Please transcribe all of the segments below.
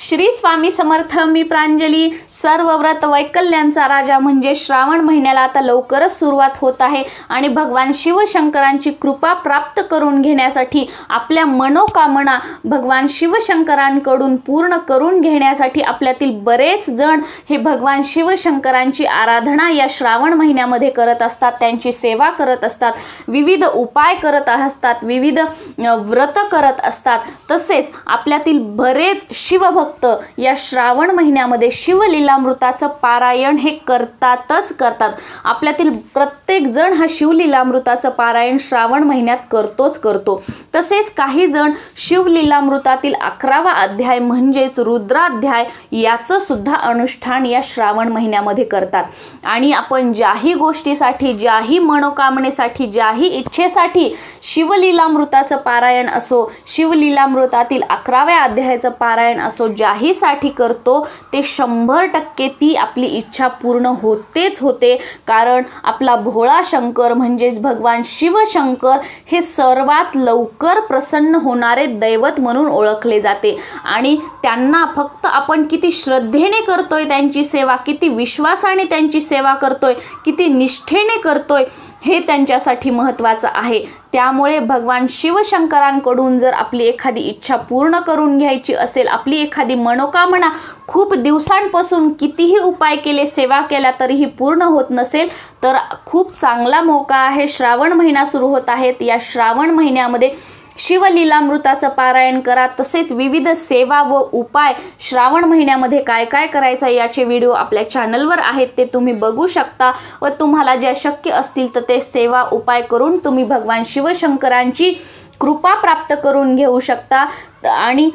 श्री स्वामी समर्थ. मी प्रांजली. सर्व व्रत वैकल्यांचा राजा म्हणजे श्रावण महिन्याला आता लवकरच सुरुवात होत आहे आणि भगवान शिवशंकरांची कृपा प्राप्त करून घेण्यासाठी आपल्या मनोकामना भगवान शिवशंकरांकडून पूर्ण करून घेण्यासाठी आपल्यातील बरेच जण हे भगवान शिवशंकरांची आराधना या श्रावण महिन्यामध्ये करत असतात, त्यांची सेवा करत असतात, विविध उपाय करत असतात, विविध व्रत करत असतात. तसेच आपल्यातील बरेच शिवभक्त या श्रावण महिन्यामध्ये शिवलीलामृताचं पारायण हे करतातच करतात. आपल्यातील प्रत्येक जण हा शिवलीलामृताचं पारायण श्रावण महिन्यात करतो. तसेच काही जण शिवलीलामृतातील 11वा अध्याय म्हणजेच रुद्राध्याय याचं सुद्धा अनुष्ठान या श्रावण महिन्यामध्ये करतात. आणि आपण ज्याही गोष्टीसाठी, ज्याही मनोकामनेसाठी, ज्याही इच्छेसाठी शिवलीलामृताचं पारायण असो, शिवलीलामृतातील 11व्या अध्यायाचं पारायण असो, ज्याहीसाठी करतो ते 100% ती आपली इच्छा पूर्ण होतेच होते. कारण आपला भोळा शंकर म्हणजेच भगवान शिवशंकर हे सर्वात लवकर प्रसन्न होणारे दैवत म्हणून ओळखले जाते आणि त्यांना फक्त आपण किती श्रद्धेने करतोय त्यांची सेवा, किती विश्वासाने त्यांची सेवा करतोय, किती निष्ठेने करतोय हे त्यांच्यासाठी महत्त्वाचं आहे. त्यामुळे भगवान शिवशंकरांकडून जर आपली एखादी इच्छा पूर्ण करून घ्यायची असेल, आपली एखादी मनोकामना खूप दिवसांपासून कितीही उपाय केले, सेवा केल्या तरीही पूर्ण होत नसेल तर खूप चांगला मौका आहे. श्रावण महिना सुरू होत आहे. या श्रावण महिन्यामध्ये शिवलीलामृताचं पारायण करा. तसेच विविध सेवा व उपाय श्रावण महिन्यामध्ये काय काय करायचं याचे व्हिडिओ आपल्या चॅनलवर आहेत, ते तुम्ही बघू शकता व तुम्हाला ज्या शक्य असतील तर ते सेवा उपाय करून तुम्ही भगवान शिवशंकरांची कृपा प्राप्त करून घेऊ शकता. आणि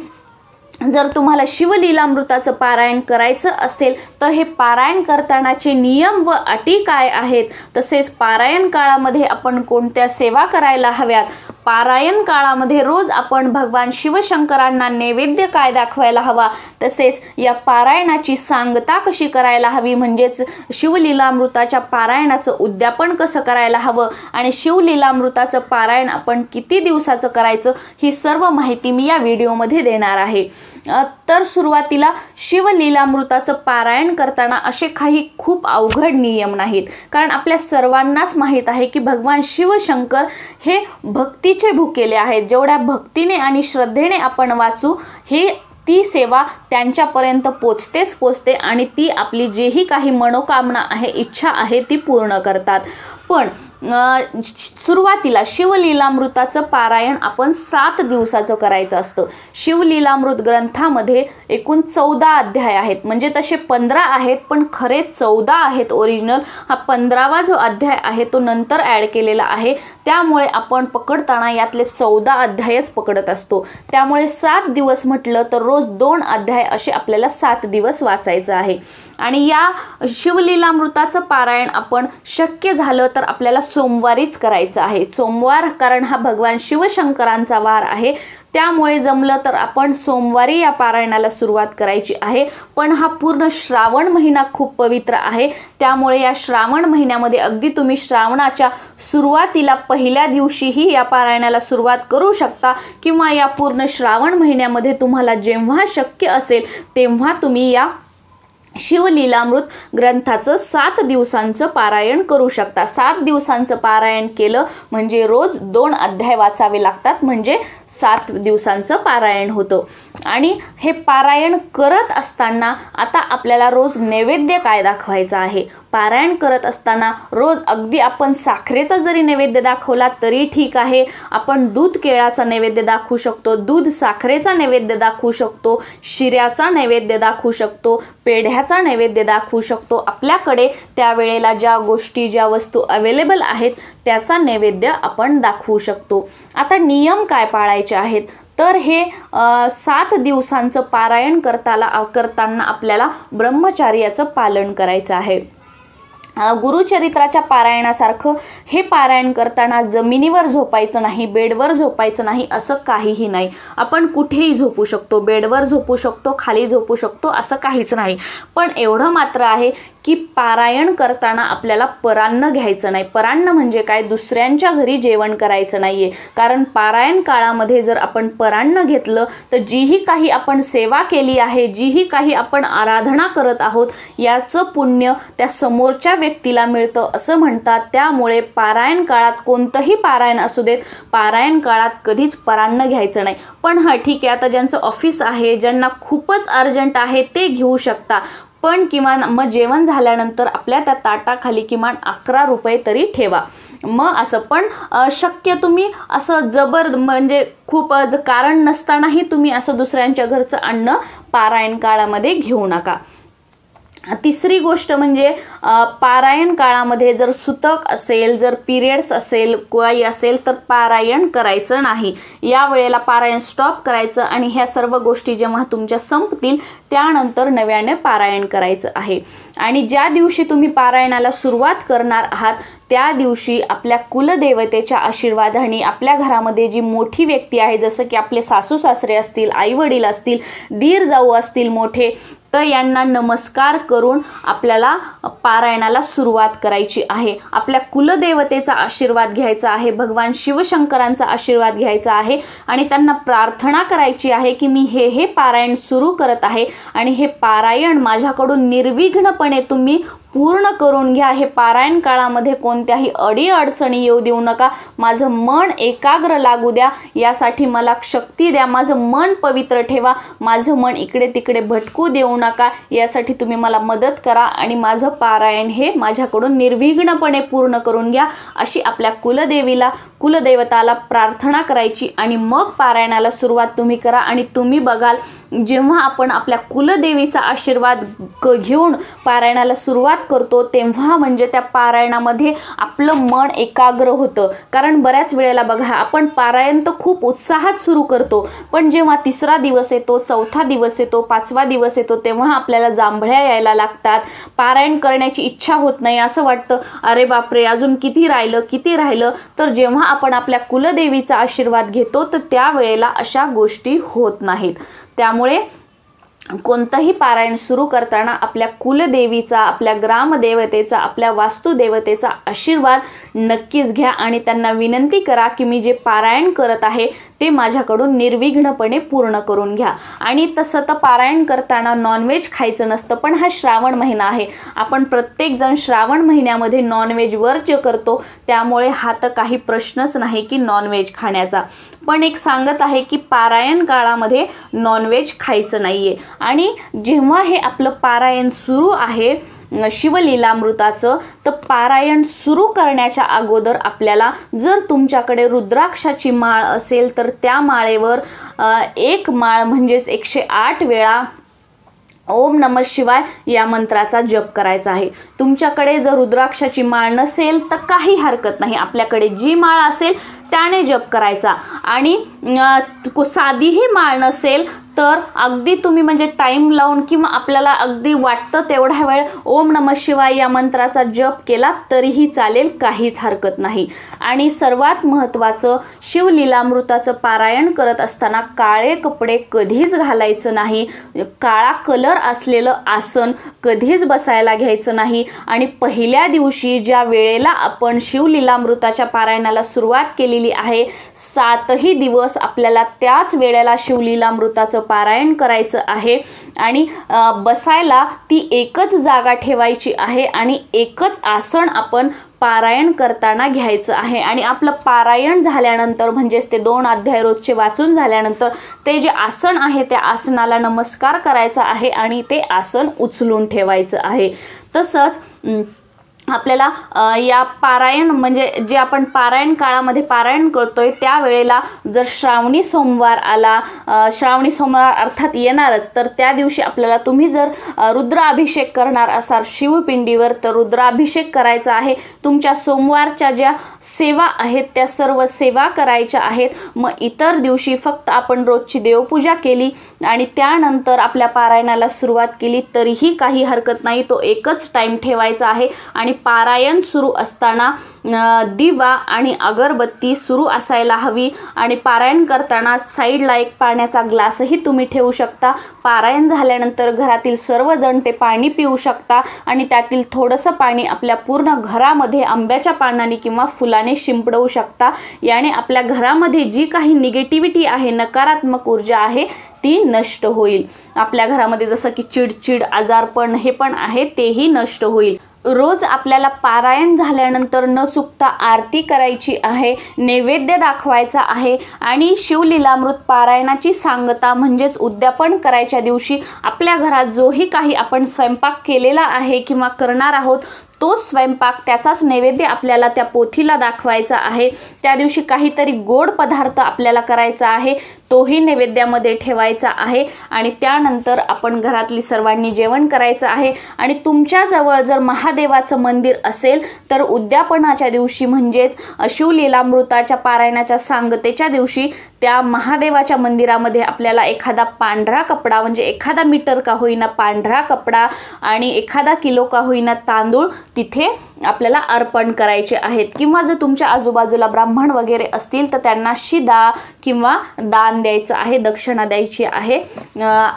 जर तुम्हाला शिवलीलामृताचं पारायण करायचं असेल तर हे पारायण करतानाचे नियम व अटी काय आहेत, तसेच पारायण काळामध्ये आपण कोणत्या सेवा करायला हव्यात, पारायण काळामध्ये रोज आपण भगवान शिवशंकरांना नैवेद्य काय दाखवायला हवा, तसेच या पारायणाची सांगता कशी करायला हवी, म्हणजेच शिवलीलामृताच्या पारायणाचं उद्यापन कसं करायला हवं आणि शिवलीलामृताचं पारायण आपण किती दिवसाचं करायचं, ही सर्व माहिती मी या व्हिडिओमध्ये देणार आहे. तर सुरुवातीला शिवलीलामृताचं पारायण करताना असे काही खूप अवघड नियम नाहीत. कारण आपल्या सर्वांनाच माहीत आहे की भगवान शिवशंकर हे भक्तीचे भुकेले आहेत. जेवढ्या भक्तीने आणि श्रद्धेने आपण वाचू हे ती सेवा त्यांच्यापर्यंत पोचते आणि ती आपली जेही काही मनोकामना आहे, इच्छा आहे ती पूर्ण करतात. पण सुरुवातीला शिवलीलामृताचं पारायण आपण 7 दिवसाचं करायचं असतं. शिवलीलामृत ग्रंथामध्ये एकूण 14 अध्याय आहेत, म्हणजे तसे 15 आहेत पण खरे 14 आहेत ओरिजिनल. हा 15वा जो अध्याय आहे तो नंतर ॲड केलेला आहे. त्यामुळे आपण पकडताना यातले 14 अध्यायच पकडत असतो. त्यामुळे 7 दिवस म्हटलं तर रोज 2 अध्याय असे आपल्याला 7 दिवस वाचायचं आहे. आणि या शिवलीलामृताचं पारायण आपण शक्य झालं तर आपल्याला सोमवारीच करायचं आहे. सोमवार कारण हा भगवान शिवशंकरांचा वार आहे, त्यामुळे जमलं तर आपण सोमवारी या पारायणाला सुरुवात करायची आहे. पण हा पूर्ण श्रावण महिना खूप पवित्र आहे, त्यामुळे या श्रावण महिन्यामध्ये अगदी तुम्ही श्रावणाच्या सुरुवातीला पहिल्या दिवशीही या पारायणाला सुरुवात करू शकता किंवा या पूर्ण श्रावण महिन्यामध्ये तुम्हाला जेव्हा शक्य असेल तेव्हा तुम्ही या शिवलीलामृत ग्रंथाचं 7 दिवसांचं पारायण करू शकता. 7 दिवसांचं पारायण केलं म्हणजे रोज 2 अध्याय वाचावे लागतात, म्हणजे 7 दिवसांचं पारायण होतं. आणि हे पारायण करत असताना आता आपल्याला रोज नैवेद्य काय दाखवायचा आहे. पारायण करत असताना रोज अगदी आपण साखरेचा जरी नैवेद्य दाखवला तरी ठीक आहे. आपण दूध केळाचा नैवेद्य दाखवू शकतो, दूध साखरेचा नैवेद्य दाखवू शकतो, शिऱ्याचा नैवेद्य दाखवू शकतो, पेढ्याचा नैवेद्य दाखवू शकतो. आपल्याकडे त्यावेळेला ज्या गोष्टी, ज्या वस्तू अवेलेबल आहेत त्याचा नैवेद्य आपण दाखवू शकतो. आता नियम काय पाळायचे आहेत तर हे 7 दिवसांचं पारायण करताना आपल्याला ब्रह्मचर्याचं पालन करायचं आहे. गुरुचरित्राच्या पारायणासारखं हे पारायण करताना जमिनीवर झोपायचं नाही, बेडवर झोपायचं नाही, असं काहीही नाही. आपण कुठेही झोपू शकतो, बेडवर झोपू शकतो, खाली झोपू शकतो, असं काहीच नाही. पण एवढं मात्र आहे की पारायण करताना आपल्याला परान्न घ्यायचं नाही. परान्न म्हणजे काय? दुसऱ्यांच्या घरी जेवण करायचं नाहीये. कारण पारायण काळामध्ये जर आपण परान्न घेतलं तर जीही काही आपण सेवा केली आहे, जीही काही आपण आराधना करत आहोत, याचं पुण्य त्या समोरच्या व्यक्तीला मिळतं असं म्हणतात. त्यामुळे पारायण काळात कोणतंही पारायण असू देत, पारायण काळात कधीच परान्न घ्यायचं नाही. पण हां ठीक आहे, आता ज्यांचं ऑफिस आहे, ज्यांना खूपच अर्जंट आहे ते घेऊ शकता. पण किमान मग जेवण झाल्यानंतर आपल्या त्या ताटाखाली किमान 11 रुपये तरी ठेवा. मग असं पण शक्य तुम्ही असं जबर म्हणजे खूप कारण नसतानाही तुम्ही असं दुसऱ्यांच्या घरचं अन्न पारायण काळामध्ये घेऊ नका. तिसरी गोष्ट म्हणजे पारायण काळामध्ये जर सुतक असेल, जर पिरियड्स असेल, काही असेल तर पारायण करायचं नाही. या वेळेला पारायण स्टॉप करायचं आणि ह्या सर्व गोष्टी जेव्हा तुमच्या संपतील त्यानंतर नव्याने पारायण करायचं आहे. आणि ज्या दिवशी तुम्ही पारायणाला सुरुवात करणार आहात त्या दिवशी आपल्या कुलदेवतेच्या आशीर्वादाने आपल्या घरामध्ये जी मोठी व्यक्ती आहे, जसं की आपले सासू सासरे असतील, आई वडील असतील, दीर जाऊ असतील मोठे, तर यांना नमस्कार करून आपल्याला पारायणाला सुरुवात करायची आहे. आपल्या कुलदेवतेचा आशीर्वाद घ्यायचा आहे, भगवान शिवशंकरांचा आशीर्वाद घ्यायचा आहे आणि त्यांना प्रार्थना करायची आहे की मी हे पारायण सुरू करत आहे आणि हे पारायण माझ्याकडून निर्विघ्नपणे तुम्ही पूर्ण करून घ्या. हे पारायण काळामध्ये कोणत्याही अडीअडचणी येऊ देऊ नका. माझं मन एकाग्र लागू द्या, यासाठी मला शक्ती द्या. माझं मन पवित्र ठेवा, माझं मन इकडे तिकडे भटकू देऊ नका, यासाठी तुम्ही मला मदत करा आणि माझं पारायण हे माझ्याकडून निर्विघ्नपणे पूर्ण करून घ्या, अशी आपल्या कुलदेवताला प्रार्थना करायची. आणि मग पारायणाला सुरुवात तुम्ही करा. आणि तुम्ही बघाल जेव्हा आपण आपल्या कुलदेवीचा आशीर्वाद घेऊन पारायणाला सुरुवात करतो तेव्हा म्हणजे त्या पारायणामध्ये आपलं मन एकाग्र होतं. कारण बऱ्याच वेळेला बघा आपण पारायण तर खूप उत्साहात सुरू करतो, पण जेव्हा 3रा दिवस येतो, 4था दिवस येतो, 5वा दिवस येतो तेव्हा आपल्याला जांभळ्या यायला लागतात. पारायण करण्याची इच्छा होत नाही, असं वाटतं अरे बापरे अजून किती राहिलं. तर जेव्हा आपण आपल्या कुलदेवीचा आशीर्वाद घेतो तर त्यावेळेला अशा गोष्टी होत नाहीत. त्यामुळे कोणतंही पारायण सुरू करताना आपल्या कुलदेवीचा, आपल्या ग्रामदेवतेचा, आपल्या वास्तुदेवतेचा आशीर्वाद नक्कीच घ्या आणि त्यांना विनंती करा की मी जे पारायण करत आहे ते माझ्याकडून निर्विघ्नपणे पूर्ण करून घ्या. आणि तसं तर पारायण करताना नॉनव्हेज खायचं नसतं, पण हा श्रावण महिना आहे, आपण प्रत्येकजण श्रावण महिन्यामध्ये नॉनव्हेज वर्ज करतो, त्यामुळे हा तर काही प्रश्नच नाही की नॉनव्हेज खाण्याचा. पण एक सांगत आहे की पारायण काळामध्ये नॉनव्हेज खायचं नाहीये. आणि जेव्हा हे आपलं पारायण सुरू आहे शिवलीलामृताचं, तर पारायण सुरू करण्याच्या अगोदर आपल्याला जर तुमच्याकडे रुद्राक्षाची माळ असेल तर त्या माळेवर 1 माळ म्हणजेच 108 वेळा ओम नमः शिवाय या मंत्राचा जप करायचा आहे. तुमच्याकडे जर रुद्राक्षाची माळ नसेल तर काही हरकत नाही, आपल्याकडे जी माळ असेल त्याने जप करायचा. आणि साधीही माळ नसेल तर अगदी तुम्ही म्हणजे टाइम लावून किंवा आपल्याला अगदी वाटतं तेवढा वेळ ओम नमः शिवाय या मंत्राचा जप केला तरीही चालेल, काहीच हरकत नाही. आणि सर्वात महत्त्वाचं, शिवलीलामृताचं पारायण करत असताना काळे कपडे कधीच घालायचं नाही, काळा कलर असलेलं आसन कधीच बसायला घ्यायचं नाही. आणि पहिल्या दिवशी ज्या वेळेला आपण शिवलीलामृताच्या पारायणाला सुरुवात केलेली आहे 7ही दिवस आपल्याला त्याच वेळेला शिवलीलामृताचं पारायण करायचं आहे. आणि बसायला ती एकच जागा ठेवायची आहे आणि एकच आसन आपण पारायण करताना घ्यायचं आहे. आणि आपलं पारायण झाल्यानंतर म्हणजेच ते 2 अध्याय रोजचे वाचून झाल्यानंतर ते जे आसन आहे त्या आसनाला नमस्कार करायचा आहे आणि ते आसन उचलून ठेवायचं आहे. तसंच आपल्याला या पारायण म्हणजे जे आपण पारायण काळामध्ये पारायण करतोय त्यावेळेला जर श्रावणी सोमवार आला, श्रावणी सोमवार अर्थात येणारच, तर त्या दिवशी आपल्याला तुम्ही जर रुद्राभिषेक करणार असाल शिवपिंडीवर तर रुद्राभिषेक करायचा आहे. तुमच्या सोमवारच्या ज्या सेवा आहेत त्या सर्व सेवा करायच्या आहेत. मग इतर दिवशी फक्त आपण रोजची देवपूजा केली आणि त्यानंतर आपल्या पारायणाला सुरुवात केली तरीही काही हरकत नाही, तो एकच टाइम ठेवायचा आहे. आणि पारायण सुरू असताना दिवा आणि अगरबत्ती सुरू असायला हवी आणि पारायण करताना साईडला एक पाण्याचा ग्लासही तुम्ही ठेवू शकता। पारायण झाल्यानंतर घरातील सर्वजण ते पाणी पिऊ शकता आणि त्यातील थोडंसं पाणी आपल्या पूर्ण घरामध्ये आंब्याच्या पानाने किंवा फुलाने शिंपडवू शकता। याने आपल्या घरामध्ये जी काही निगेटिव्हिटी आहे, नकारात्मक ऊर्जा आहे, ती नष्ट होईल। आपल्या घरामध्ये जसं की चिडचिड, आजारपण हे पण आहे तेही नष्ट होईल। रोज आपल्याला पारायण झाल्यानंतर न चुकता आरती करायची आहे, नैवेद्य दाखवायचा आहे आणि शिवलीलामृत पारायणाची सांगता म्हणजेच उद्यापन करायच्या दिवशी आपल्या घरात जोही काही आपण स्वयंपाक केलेला आहे किंवा करणार आहोत तोच स्वयंपाक, त्याचाच नैवेद्य आपल्याला त्या पोथीला दाखवायचा आहे। त्या दिवशी काहीतरी गोड पदार्थ आपल्याला करायचा आहे, तोही नैवेद्यामध्ये ठेवायचा आहे आणि त्यानंतर आपण घरातली सर्वांनी जेवण करायचं आहे। आणि तुमच्याजवळ जर महादेवाचं मंदिर असेल तर उद्यापनाच्या दिवशी म्हणजेच शिवलीलामृताच्या पारायणाच्या सांगतेच्या दिवशी त्या महादेवाच्या मंदिरामध्ये आपल्याला एखादा पांढरा कपडा, म्हणजे एखादा मीटर का होईना पांढरा कपडा आणि एखादा किलो का होईना तांदूळ तिथे आपल्याला अर्पण करायचे आहेत। किंवा जर तुमच्या आजूबाजूला ब्राह्मण वगैरे असतील तर त्यांना शिदा किंवा दान द्यायचं आहे, दक्षिणा द्यायची आहे।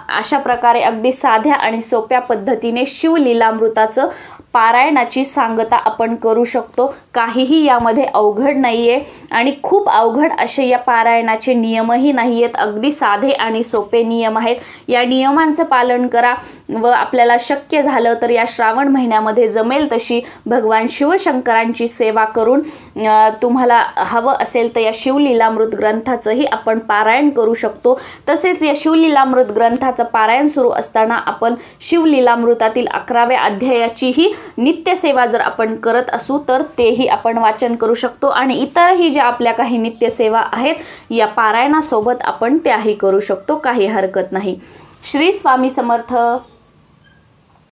अशा प्रकारे अगदी साध्या आणि सोप्या पद्धतीने शिवलीलामृताचं पारायणाची सांगता आपण करू शकतो। काहीही यामध्ये अवघड नाहीये आणि खूप अवघड असे या पारायणाचे नियमही नाहीयेत, अगदी साधे आणि सोपे नियम आहेत। या नियमांचं पालन करा व आपल्याला शक्य झालं तर या श्रावण महिन्यामध्ये जमेल तशी भगवान शिवशंकरांची सेवा करून तुम्हाला हवं असेल तर या शिवलीलामृत ग्रंथाचंही आपण पारायण करू शकतो। तसेच या शिवलीलामृत ग्रंथाचं पारायण सुरू असताना आपण शिवलीलामृतातील 11व्या अध्यायाचीही नित्यसेवा जर आपण करत असू तर तेही आपण वाचन करू शकतो आणि इतरही ज्या आपल्या काही नित्यसेवा आहेत या पारायणासोबत आपण त्याही करू शकतो, काही हरकत नाही। श्री स्वामी समर्थ।